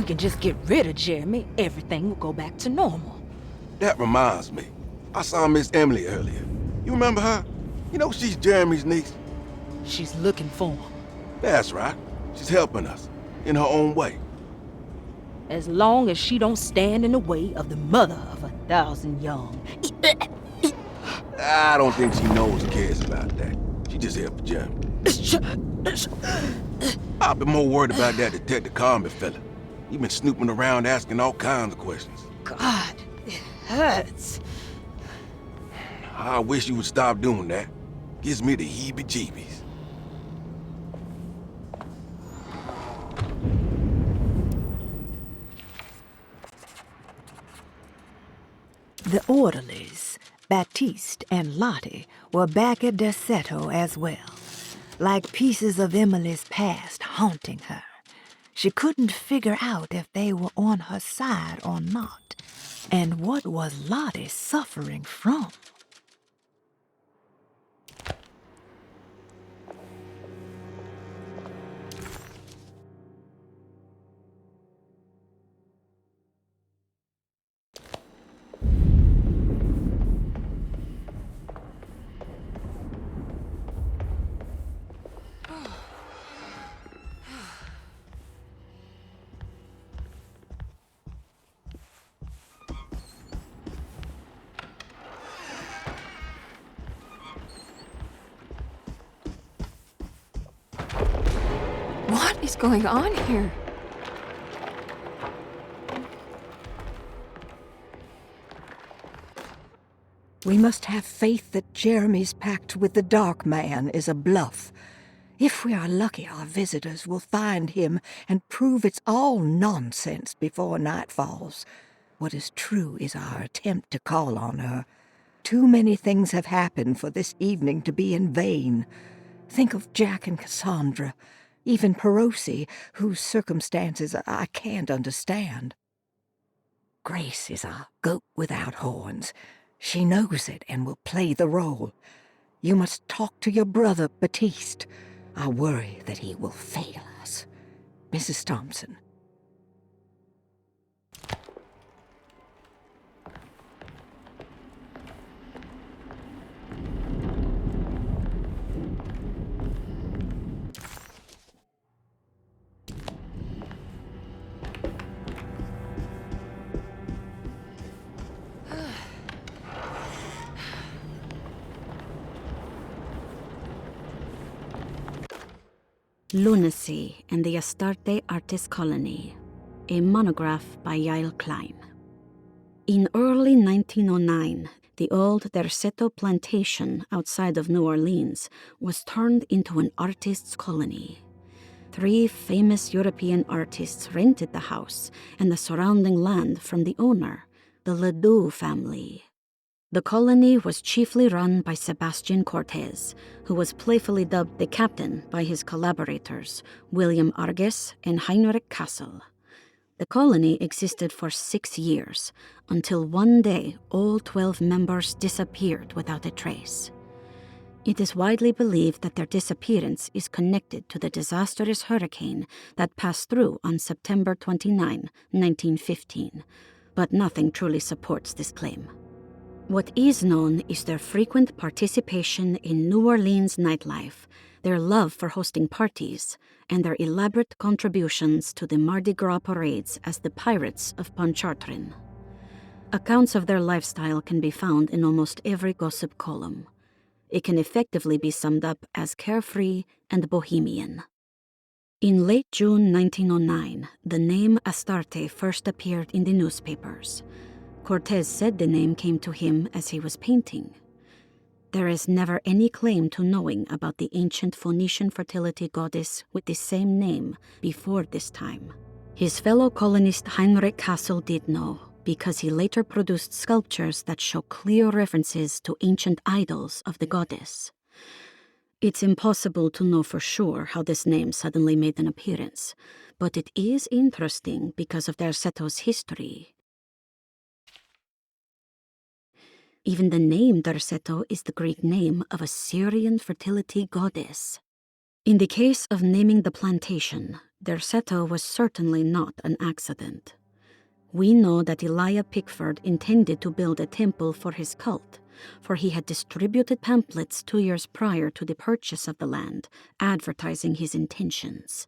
we can just get rid of Jeremy, everything will go back to normal. That reminds me. I saw Miss Emily earlier. You remember her? You know she's Jeremy's niece. She's looking for him. That's right. She's helping us, in her own way. As long as she don't stand in the way of the mother of 1,000 young. I don't think she knows or cares about that. She just here for Jeremy. I've been more worried about that Detective Carmen fella. He been snooping around asking all kinds of questions. God, it hurts. I wish you would stop doing that. Gives me the heebie-jeebies. The orderlies, Baptiste and Lottie, were back at Derceto as well, like pieces of Emily's past haunting her. She couldn't figure out if they were on her side or not, and what was Lottie suffering from? What is going on here? We must have faith that Jeremy's pact with the Dark Man is a bluff. If we are lucky, our visitors will find him and prove it's all nonsense before night falls. What is true is our attempt to call on her. Too many things have happened for this evening to be in vain. Think of Jack and Cassandra, even Perosi, whose circumstances I can't understand. Grace is a goat without horns. She knows it and will play the role. You must talk to your brother, Baptiste. I worry that he will fail us. Mrs. Thompson. Lunacy and the Astarte Artist Colony, a monograph by Yael Klein. In early 1909, the old Derceto plantation outside of New Orleans was turned into an artist's colony. 3 famous European artists rented the house and the surrounding land from the owner, the Ledoux family. The colony was chiefly run by Sebastian Cortez, who was playfully dubbed the captain by his collaborators, William Arges and Heinrich Kassel. The colony existed for 6 years, until one day all 12 members disappeared without a trace. It is widely believed that their disappearance is connected to the disastrous hurricane that passed through on September 29, 1915, but nothing truly supports this claim. What is known is their frequent participation in New Orleans nightlife, their love for hosting parties, and their elaborate contributions to the Mardi Gras parades as the Pirates of Pontchartrain. Accounts of their lifestyle can be found in almost every gossip column. It can effectively be summed up as carefree and bohemian. In late June 1909, the name Astarte first appeared in the newspapers. Cortez said the name came to him as he was painting. There is never any claim to knowing about the ancient Phoenician fertility goddess with the same name before this time. His fellow colonist Heinrich Kassel did know, because he later produced sculptures that show clear references to ancient idols of the goddess. It's impossible to know for sure how this name suddenly made an appearance, but it is interesting because of Derceto's history. Even the name Derceto is the Greek name of a Syrian fertility goddess. In the case of naming the plantation, Derceto was certainly not an accident. We know that Elijah Pickford intended to build a temple for his cult, for he had distributed pamphlets 2 years prior to the purchase of the land, advertising his intentions.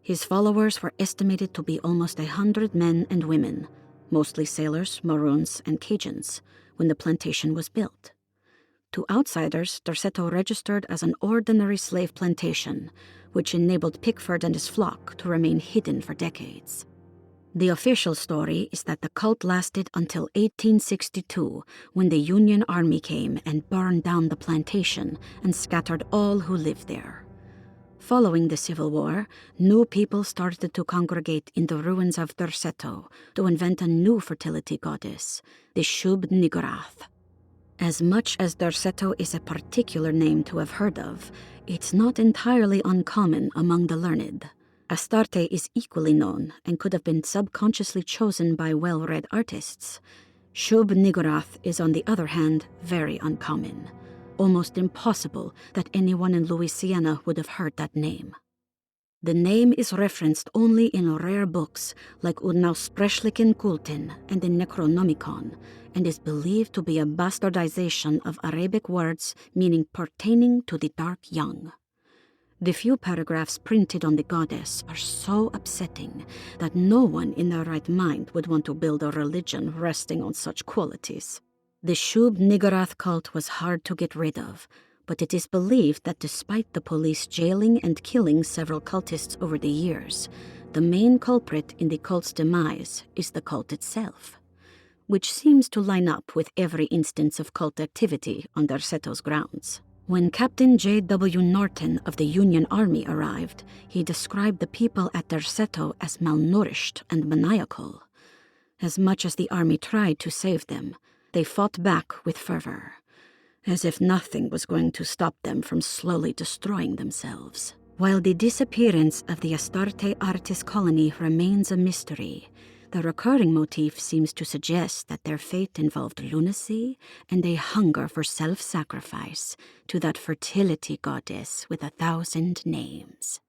His followers were estimated to be almost 100 men and women, mostly sailors, Maroons, and Cajuns, when the plantation was built. To outsiders, Derceto registered as an ordinary slave plantation, which enabled Pickford and his flock to remain hidden for decades. The official story is that the cult lasted until 1862, when the Union Army came and burned down the plantation and scattered all who lived there. Following the Civil War, new people started to congregate in the ruins of Derceto to invent a new fertility goddess, the Shub-Niggurath. As much as Derceto is a particular name to have heard of, it's not entirely uncommon among the learned. Astarte is equally known and could have been subconsciously chosen by well-read artists. Shub-Niggurath is, on the other hand, very uncommon. Almost impossible that anyone in Louisiana would have heard that name. The name is referenced only in rare books like Unaussprechlichen Kulten and the Necronomicon, and is believed to be a bastardization of Arabic words meaning pertaining to the dark young. The few paragraphs printed on the goddess are so upsetting that no one in their right mind would want to build a religion resting on such qualities. The Shub-Niggurath cult was hard to get rid of, but it is believed that despite the police jailing and killing several cultists over the years, the main culprit in the cult's demise is the cult itself, which seems to line up with every instance of cult activity on Derceto's grounds. When Captain J.W. Norton of the Union Army arrived, he described the people at Derceto as malnourished and maniacal. As much as the army tried to save them, they fought back with fervor, as if nothing was going to stop them from slowly destroying themselves. While the disappearance of the Astarte artist colony remains a mystery, the recurring motif seems to suggest that their fate involved lunacy and a hunger for self-sacrifice to that fertility goddess with 1,000 names.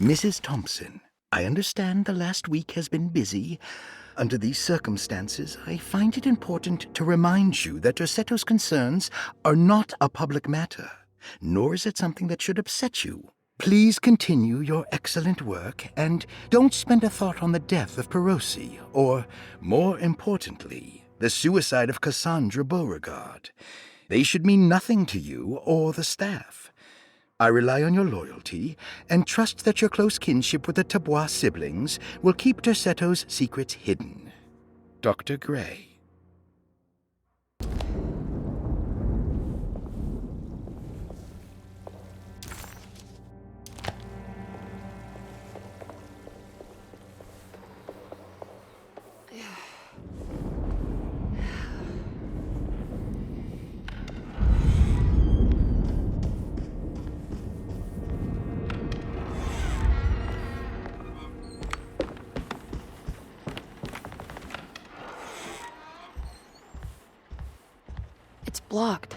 Mrs. Thompson, I understand the last week has been busy. Under these circumstances, I find it important to remind you that Derceto's concerns are not a public matter, nor is it something that should upset you. Please continue your excellent work, and don't spend a thought on the death of Perosi, or, more importantly, the suicide of Cassandra Beauregard. They should mean nothing to you or the staff. I rely on your loyalty, and trust that your close kinship with the Tabois siblings will keep Derceto's secrets hidden. Dr. Gray. blocked.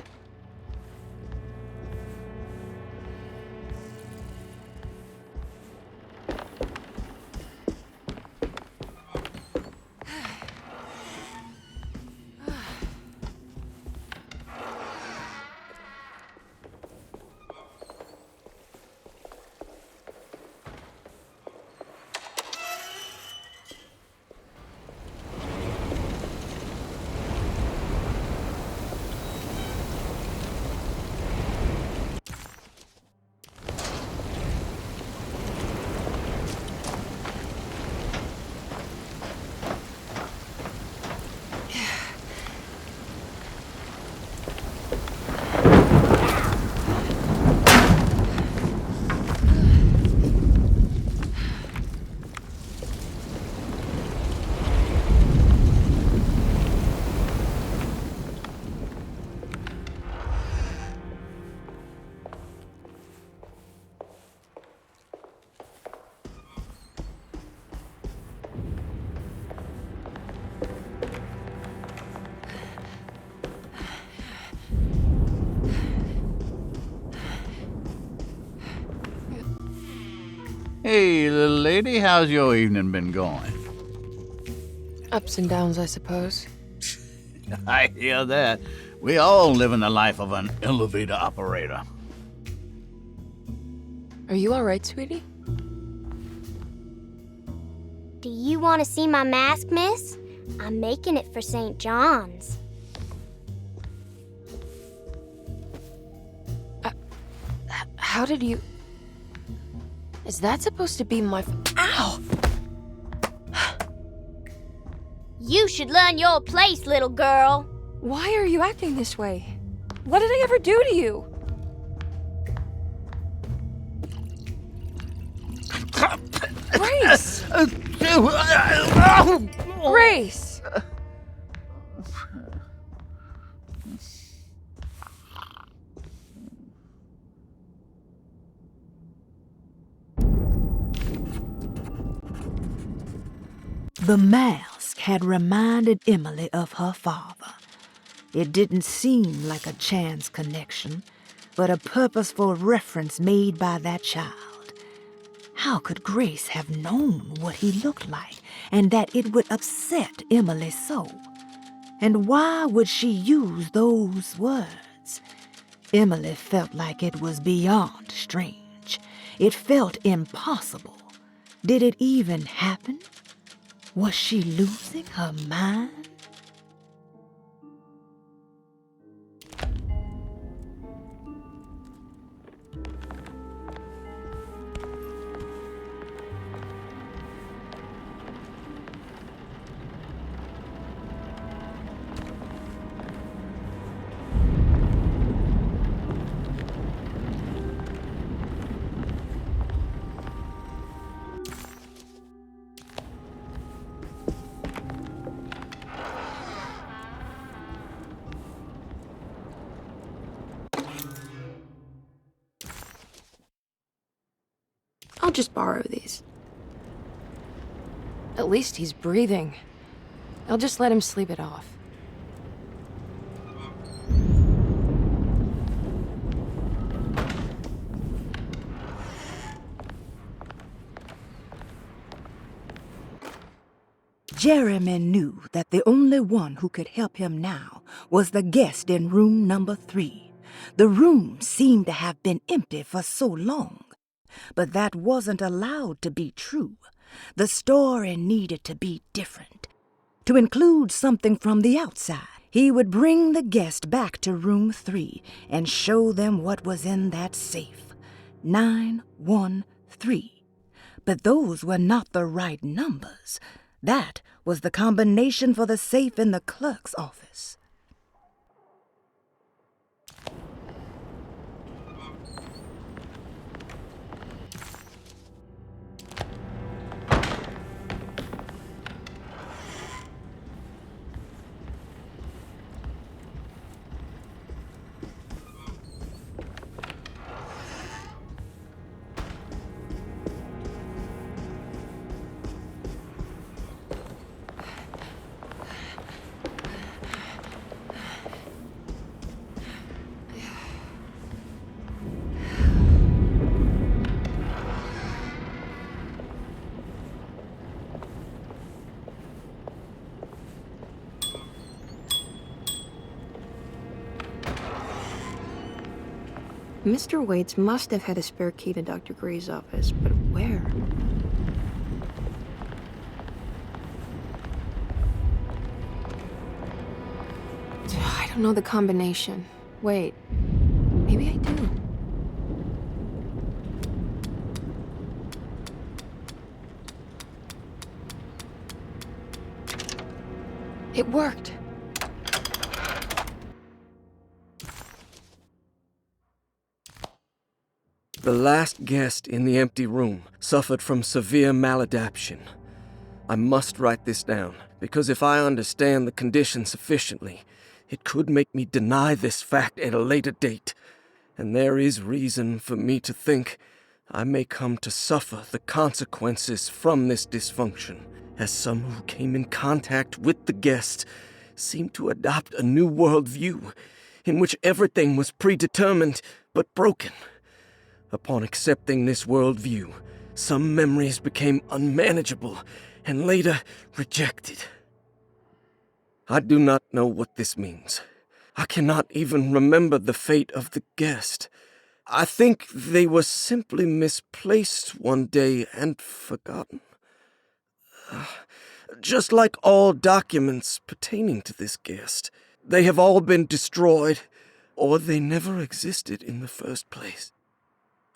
Hey, little lady, how's your evening been going? Ups and downs, I suppose. I hear that. We all live in the life of an elevator operator. Are you alright, sweetie? Do you want to see my mask, miss? I'm making it for St. John's. How did you... Is that supposed to be my... Ow! You should learn your place, little girl. Why are you acting this way? What did I ever do to you? Grace! Grace! The mask had reminded Emily of her father. It didn't seem like a chance connection, but a purposeful reference made by that child. How could Grace have known what he looked like and that it would upset Emily so? And why would she use those words? Emily felt like it was beyond strange. It felt impossible. Did it even happen? Was she losing her mind? I'll just borrow these. At least he's breathing. I'll just let him sleep it off. Jeremy knew that the only one who could help him now was the guest in room number 3. The room seemed to have been empty for so long. But that wasn't allowed to be true. The story needed to be different. To include something from the outside, he would bring the guest back to room 3 and show them what was in that safe. 913. But those were not the right numbers. That was the combination for the safe in the clerk's office. Mr. Waits must have had a spare key to Dr. Gray's office, but where? I don't know the combination. Wait, maybe I do. It worked. The last guest in the empty room suffered from severe maladaptation. I must write this down, because if I understand the condition sufficiently, it could make me deny this fact at a later date, and there is reason for me to think I may come to suffer the consequences from this dysfunction, as some who came in contact with the guest seemed to adopt a new worldview in which everything was predetermined but broken. Upon accepting this worldview, some memories became unmanageable and later rejected. I do not know what this means. I cannot even remember the fate of the guest. I think they were simply misplaced one day and forgotten. Just like all documents pertaining to this guest, they have all been destroyed, or they never existed in the first place.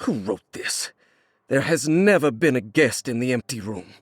Who wrote this? There has never been a guest in the empty room.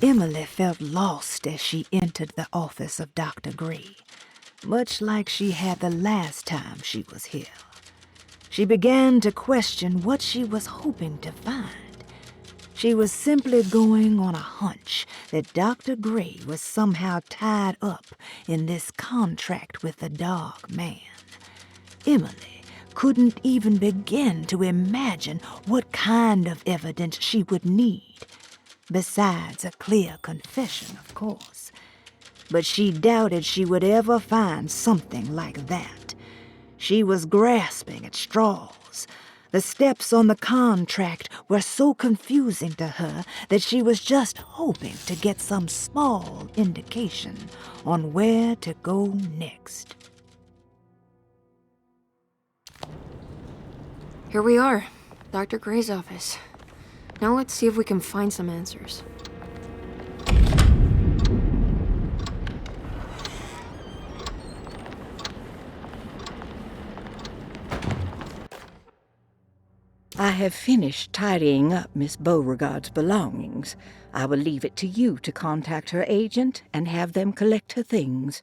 Emily felt lost as she entered the office of Dr. Gray, much like she had the last time she was here. She began to question what she was hoping to find. She was simply going on a hunch that Dr. Gray was somehow tied up in this contract with the Dark Man. Emily couldn't even begin to imagine what kind of evidence she would need. Besides a clear confession, of course. But she doubted she would ever find something like that. She was grasping at straws. The steps on the contract were so confusing to her that she was just hoping to get some small indication on where to go next. Here we are, Dr. Gray's office. Now let's see if we can find some answers. I have finished tidying up Miss Beauregard's belongings. I will leave it to you to contact her agent and have them collect her things.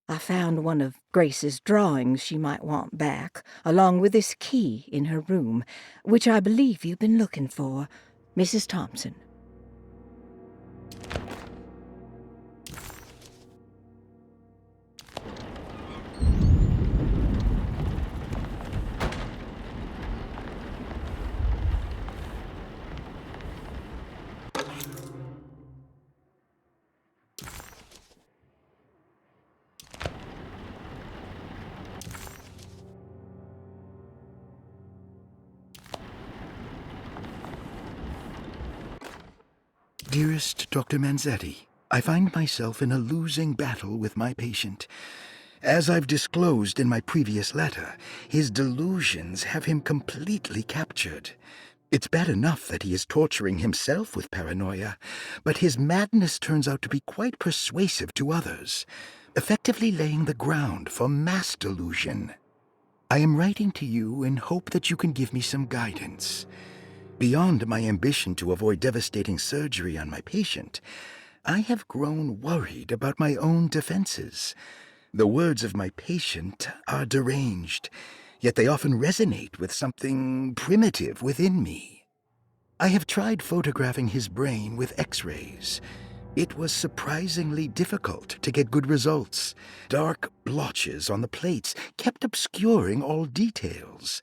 I found one of Grace's drawings she might want back, along with this key in her room, which I believe you've been looking for, Mrs. Thompson. Dearest Dr. Manzetti, I find myself in a losing battle with my patient. As I've disclosed in my previous letter, his delusions have him completely captured. It's bad enough that he is torturing himself with paranoia, but his madness turns out to be quite persuasive to others, effectively laying the ground for mass delusion. I am writing to you in hope that you can give me some guidance. Beyond my ambition to avoid devastating surgery on my patient, I have grown worried about my own defenses. The words of my patient are deranged, yet they often resonate with something primitive within me. I have tried photographing his brain with X-rays. It was surprisingly difficult to get good results. Dark blotches on the plates kept obscuring all details.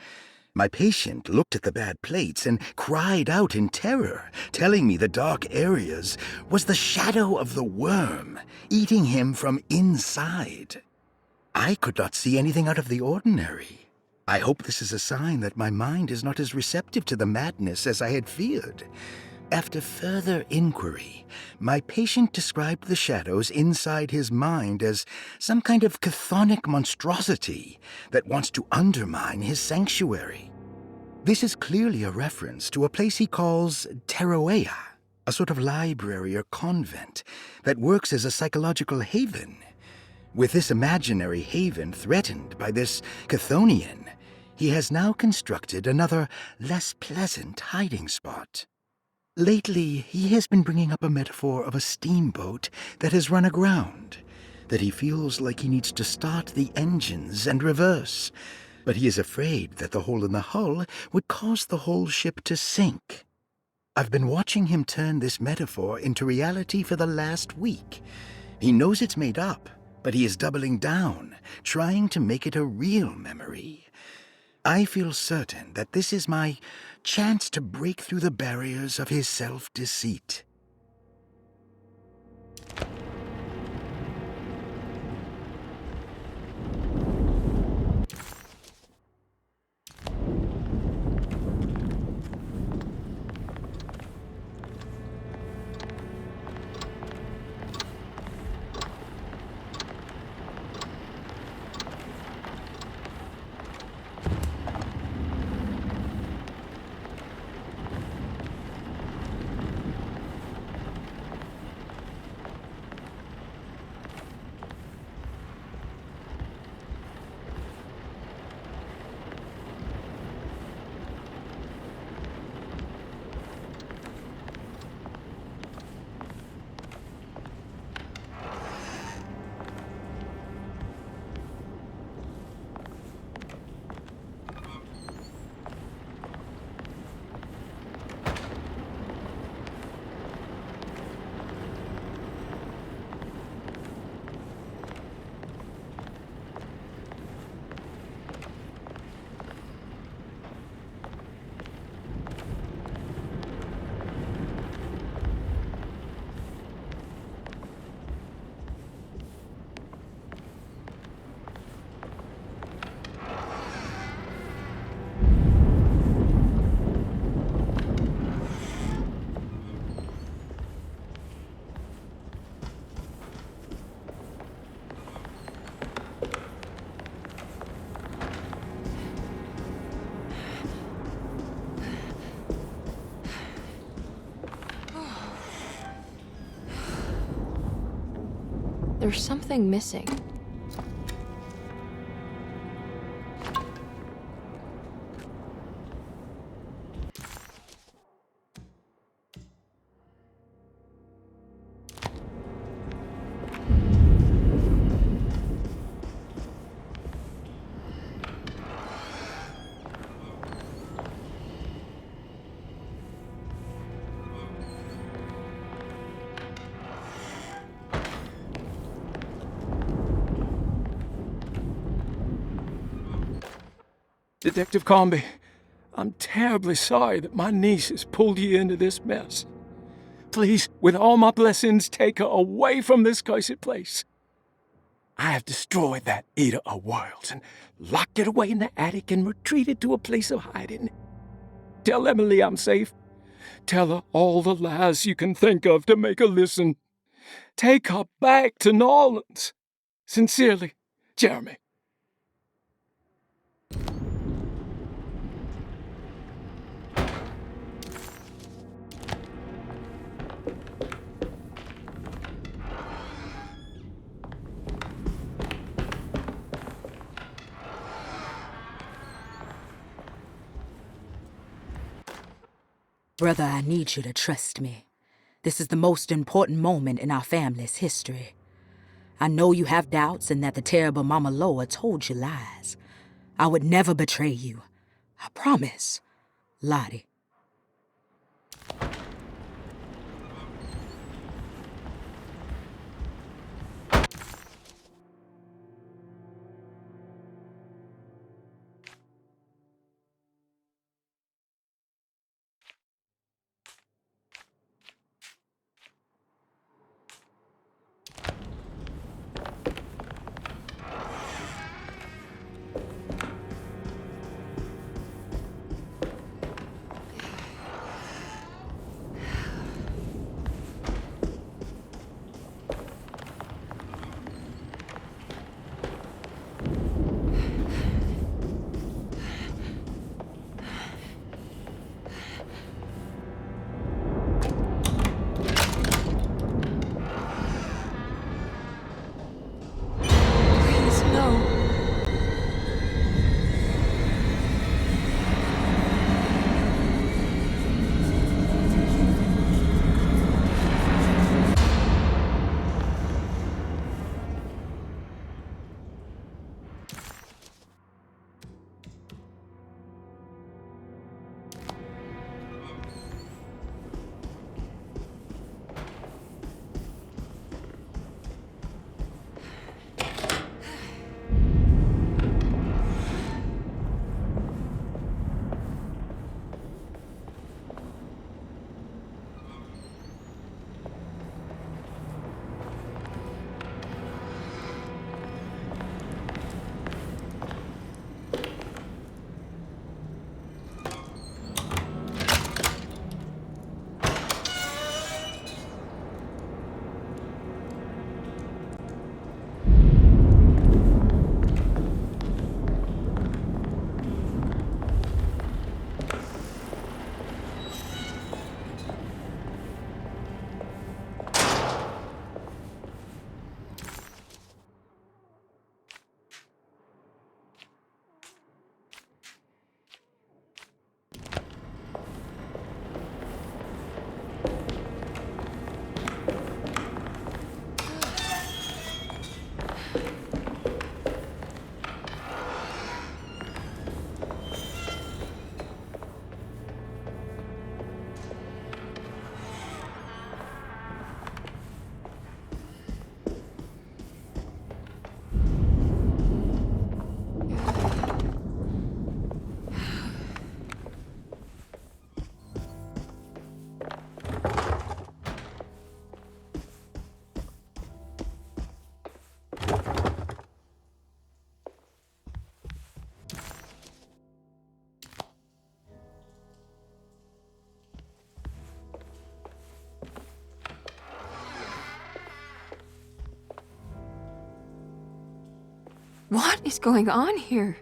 My patient looked at the bad plates and cried out in terror, telling me the dark areas was the shadow of the worm, eating him from inside. I could not see anything out of the ordinary. I hope this is a sign that my mind is not as receptive to the madness as I had feared. After further inquiry, my patient described the shadows inside his mind as some kind of chthonic monstrosity that wants to undermine his sanctuary. This is clearly a reference to a place he calls Teroea, a sort of library or convent that works as a psychological haven. With this imaginary haven threatened by this Chthonian, he has now constructed another, less pleasant hiding spot. Lately, he has been bringing up a metaphor of a steamboat that has run aground, that he feels like he needs to start the engines and reverse, but he is afraid that the hole in the hull would cause the whole ship to sink. I've been watching him turn this metaphor into reality for the last week. He knows it's made up, but he is doubling down, trying to make it a real memory. I feel certain that this is my chance to break through the barriers of his self-deceit. There's something missing. Detective Comby, I'm terribly sorry that my niece has pulled you into this mess. Please, with all my blessings, take her away from this cursed place. I have destroyed that Eater of Worlds and locked it away in the attic and retreated to a place of hiding. Tell Emily I'm safe. Tell her all the lies you can think of to make her listen. Take her back to New Orleans. Sincerely, Jeremy. Brother, I need you to trust me. This is the most important moment in our family's history. I know you have doubts and that the terrible Mama Loa told you lies. I would never betray you. I promise. Lottie. What is going on here?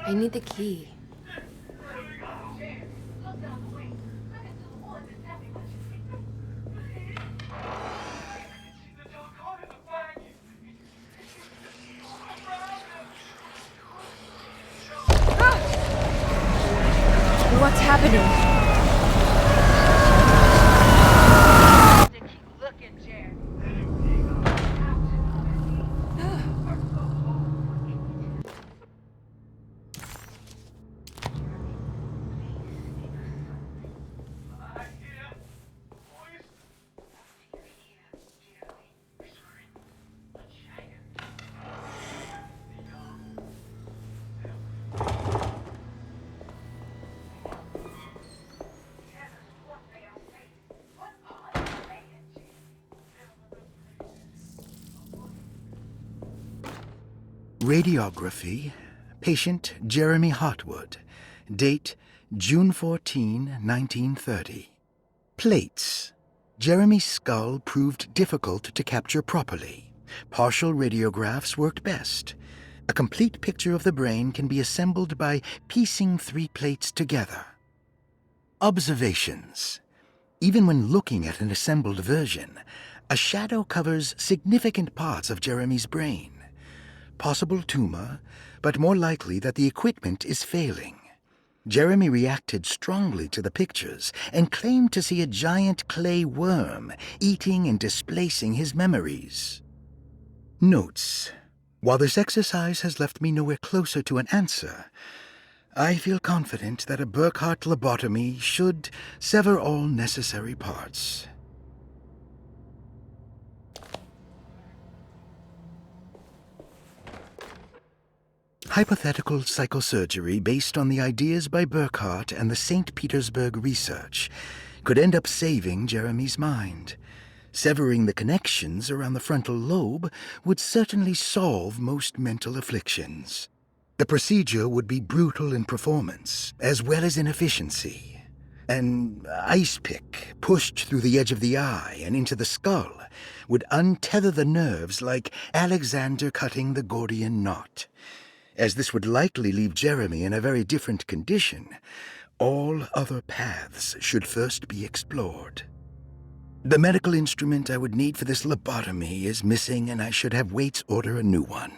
I need the key. What's happening? Radiography. Patient Jeremy Hartwood. Date June 14, 1930. Plates. Jeremy's skull proved difficult to capture properly. Partial radiographs worked best. A complete picture of the brain can be assembled by piecing 3 plates together. Observations. Even when looking at an assembled version, a shadow covers significant parts of Jeremy's brain. Possible tumor, but more likely that the equipment is failing. Jeremy reacted strongly to the pictures and claimed to see a giant clay worm eating and displacing his memories. Notes. While this exercise has left me nowhere closer to an answer, I feel confident that a Burkhardt lobotomy should sever all necessary parts. Hypothetical psychosurgery based on the ideas by Burkhardt and the St. Petersburg research could end up saving Jeremy's mind. Severing the connections around the frontal lobe would certainly solve most mental afflictions. The procedure would be brutal in performance, as well as in efficiency. An ice pick pushed through the edge of the eye and into the skull would untether the nerves like Alexander cutting the Gordian knot. As this would likely leave Jeremy in a very different condition, all other paths should first be explored. The medical instrument I would need for this lobotomy is missing, and I should have Waits order a new one.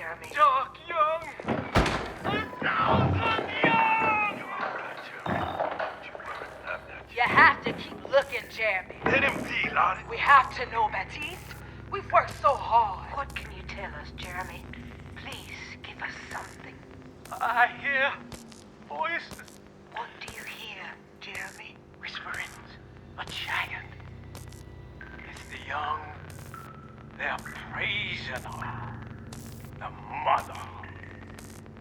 Jeremy. Doc Young! You have to keep looking, Jeremy. Let him be, Lottie. We have to know Baptiste. We've worked so hard. What can you tell us, Jeremy? Please give us something. I hear voices. What do you hear, Jeremy? Whisperings. A giant. It's the young. They're praising her. The mother.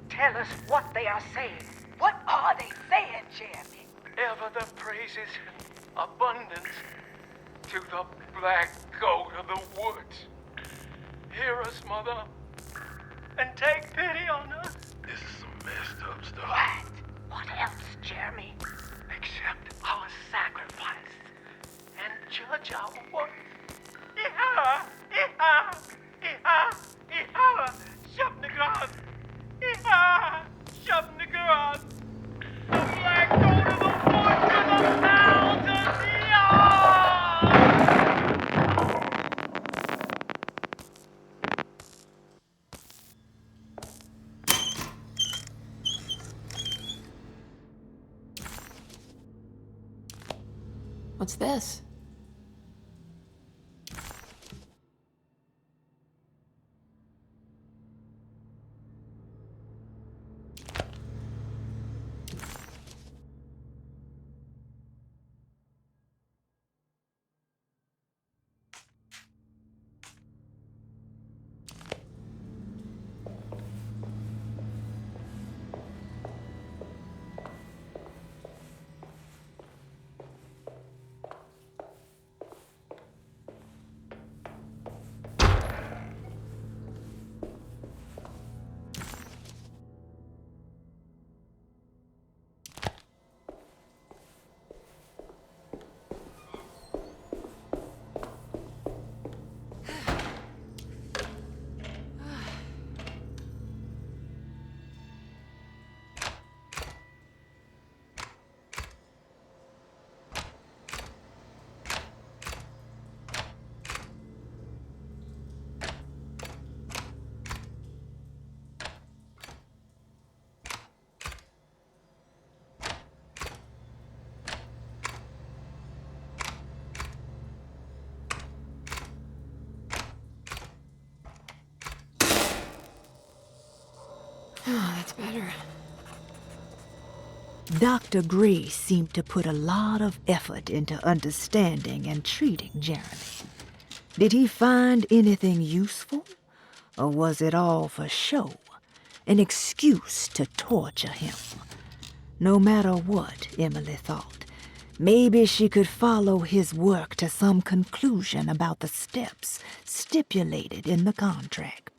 Tell us what they are saying. What are they saying, Jeremy? Ever the praises and abundance to the black goat of the woods. Hear us, Mother, and take pity on us. This is some messed up stuff. What? What else, Jeremy? Accept our sacrifice and judge our work. Iha! Iha! Iha! Iha! Shabnagran! Iha! Shabnagran! The black goat of the woods to the mountains! What's this? Oh, that's better. Dr. Gray seemed to put a lot of effort into understanding and treating Jeremy. Did he find anything useful? Or was it all for show? An excuse to torture him? No matter what, Emily thought, maybe she could follow his work to some conclusion about the steps stipulated in the contract.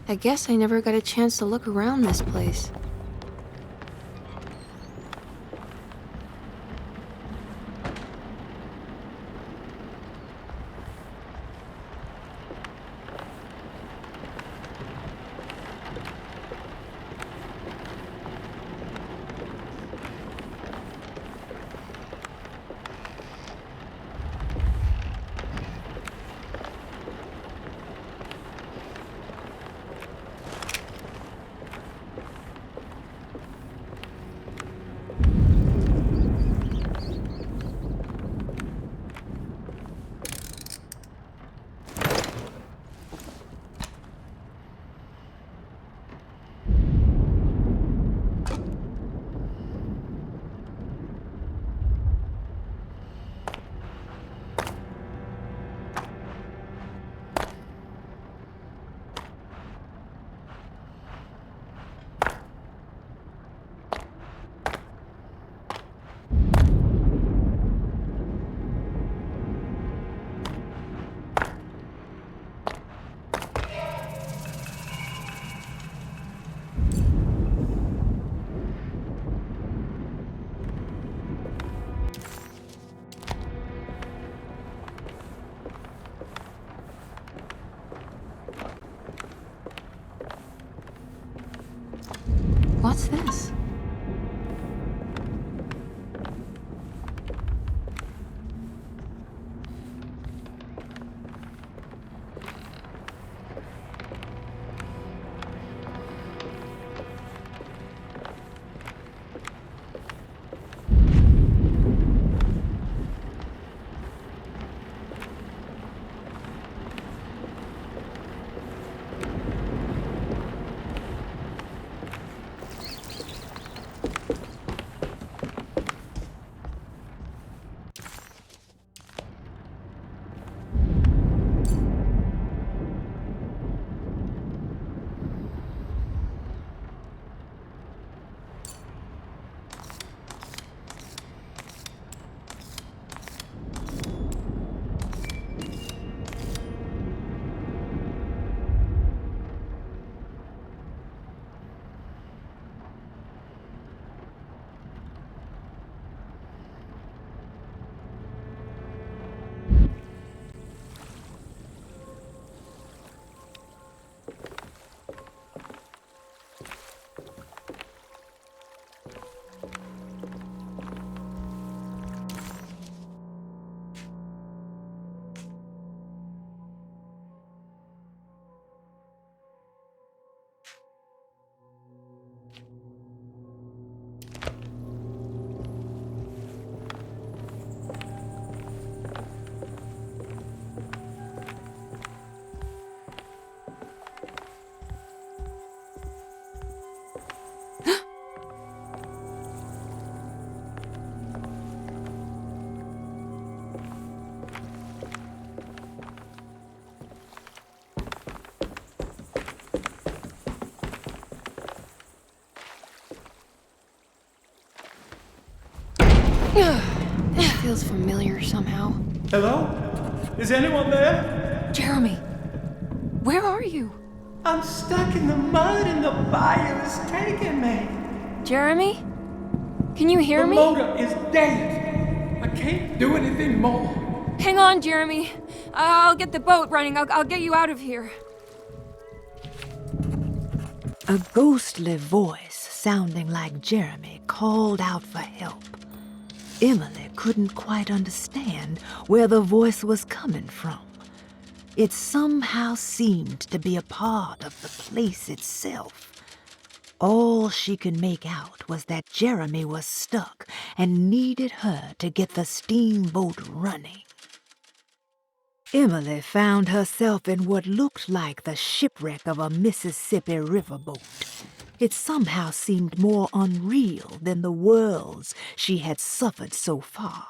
I guess I never got a chance to look around this place. What's this? This feels familiar somehow. Hello? Is anyone there? Jeremy, where are you? I'm stuck in the mud and the bayou is taking me. Jeremy? Can you hear me? The motor is dead. I can't do anything more. Hang on, Jeremy. I'll get the boat running. I'll get you out of here. A ghostly voice sounding like Jeremy called out for help. Emily couldn't quite understand where the voice was coming from. It somehow seemed to be a part of the place itself. All she could make out was that Jeremy was stuck and needed her to get the steamboat running. Emily found herself in what looked like the shipwreck of a Mississippi riverboat. It somehow seemed more unreal than the worlds she had suffered so far.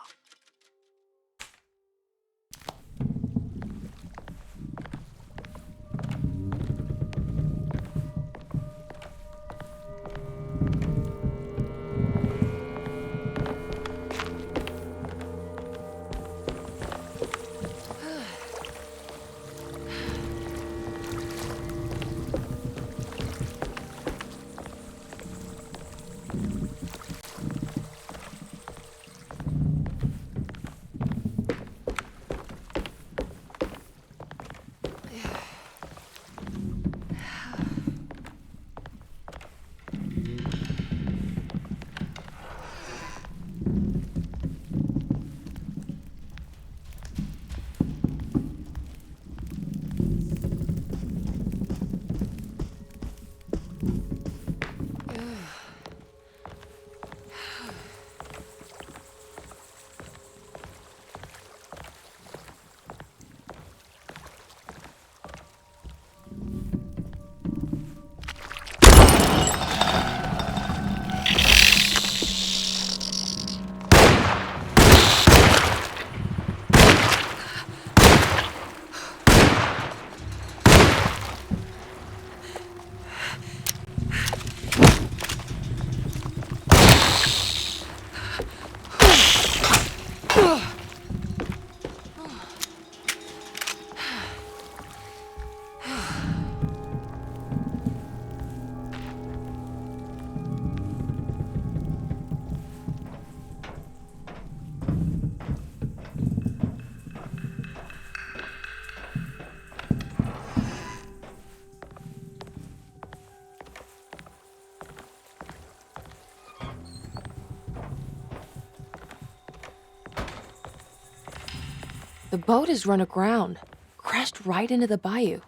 The boat is run aground, crashed right into the bayou.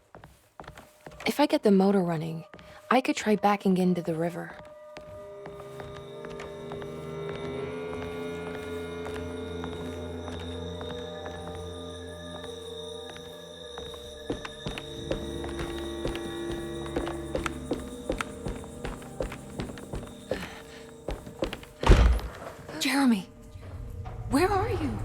If I get the motor running, I could try backing into the river. Jeremy, where are you?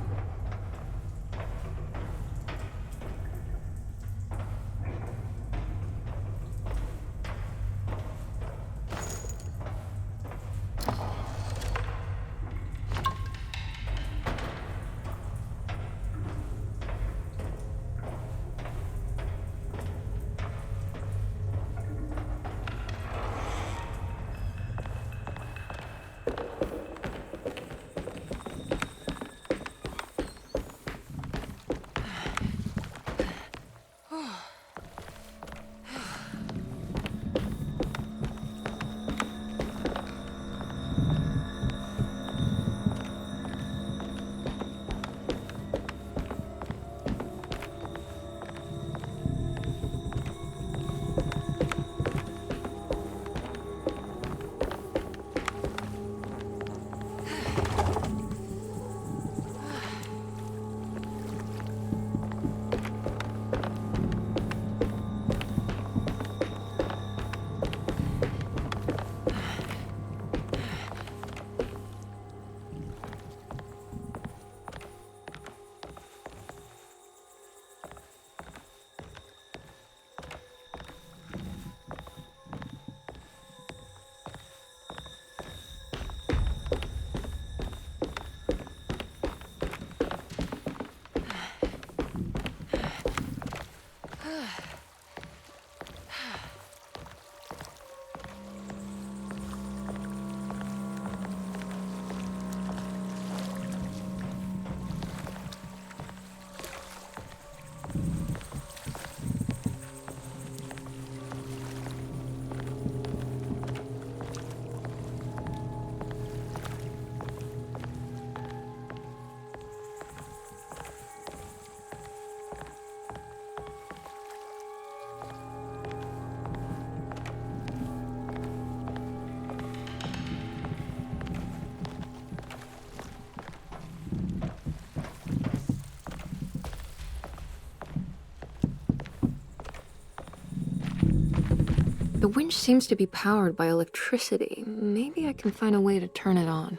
The winch seems to be powered by electricity. Maybe I can find a way to turn it on.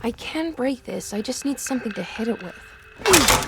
I can break this. I just need something to hit it with.